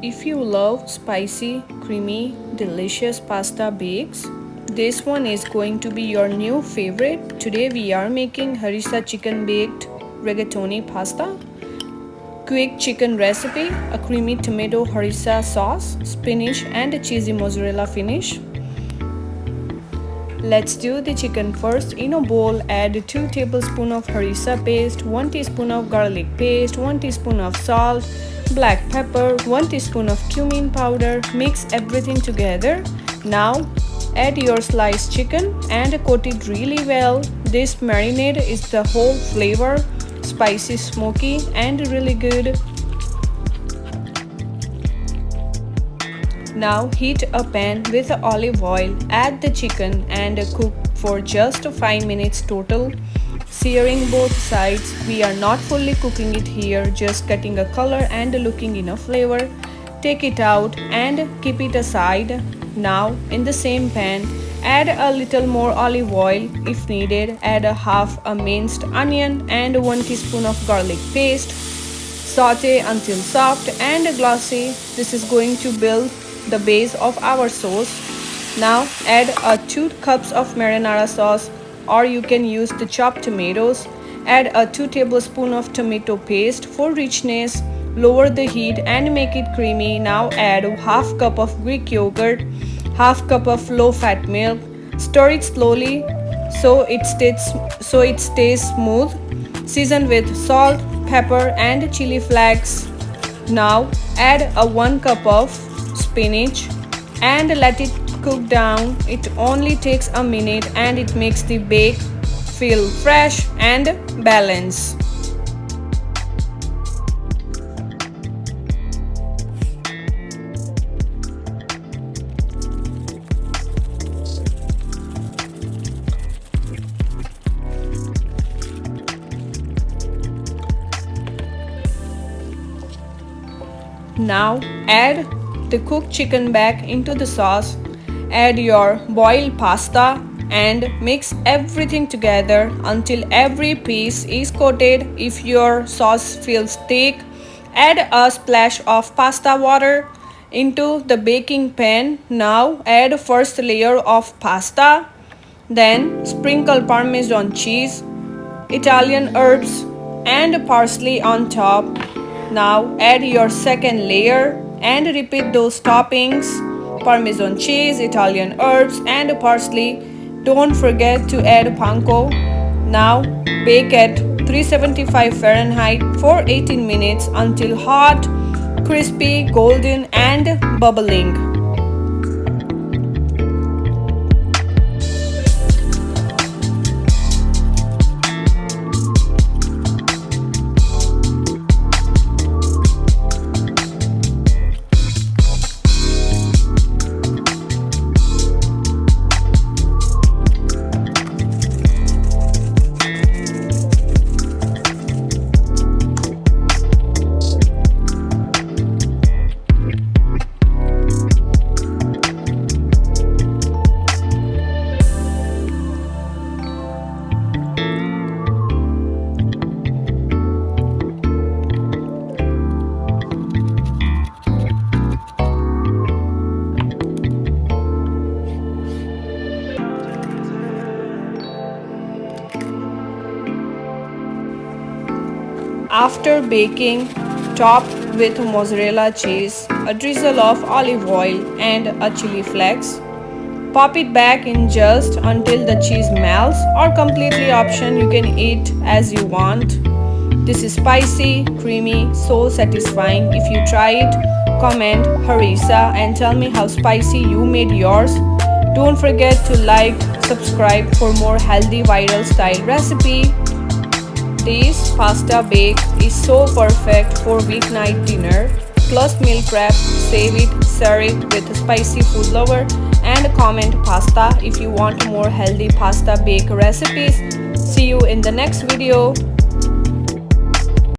If you love spicy, creamy, delicious pasta bakes, this one is going to be your new favorite. Today we are making Harissa Chicken Baked Rigatoni Pasta. Quick chicken recipe, a creamy tomato harissa sauce, spinach and a cheesy mozzarella finish. Let's do the chicken first. In a bowl, add 2 tablespoons of harissa paste, 1 teaspoon of garlic paste, 1 teaspoon of salt, black pepper, 1 teaspoon of cumin powder. Mix everything together. Now add your sliced chicken and coat it really well. This marinade is the whole flavor, spicy, smoky and really good. Now heat a pan with olive oil, add the chicken and cook for just 5 minutes total, searing both sides. We are not fully cooking it here, just getting a color and looking in a flavor. Take it out and keep it aside. Now in the same pan, add a little more olive oil if needed. Add half a minced onion and 1 teaspoon of garlic paste. Saute until soft and glossy. This is going to build the base of our sauce. Now add 2 cups of marinara sauce, or you can use the chopped tomatoes. Add 2 tablespoons of tomato paste for richness. Lower the heat and make it creamy. Now add half cup of Greek yogurt, half cup of low-fat milk. Stir it slowly so it stays smooth. Season with salt, pepper and chili flakes. Now add 1 cup of spinach and let it cook down. It only takes a minute and it makes the bake feel fresh and balanced. Now add the cooked chicken back into the sauce. Add your boiled pasta and mix everything together until every piece is coated. If your sauce feels thick, add a splash of pasta water into the baking pan. Now add first layer of pasta, then sprinkle Parmesan cheese, Italian herbs and parsley on top. Now add your second layer and repeat those toppings: Parmesan cheese, Italian herbs and parsley. Don't forget to add panko. Now bake at 375 Fahrenheit for 18 minutes until hot, crispy, golden and bubbling. After baking, top with mozzarella cheese, a drizzle of olive oil and a chili flakes. Pop it back in just until the cheese melts, or completely option, you can eat as you want. This is spicy, creamy, so satisfying. If you try it, comment Harissa and tell me how spicy you made yours. Don't forget to like, subscribe for more healthy viral style recipe. This pasta bake is so perfect for weeknight dinner plus meal prep. Save it, share it with a spicy food lover and comment pasta if you want more healthy pasta bake recipes. See you in the next video.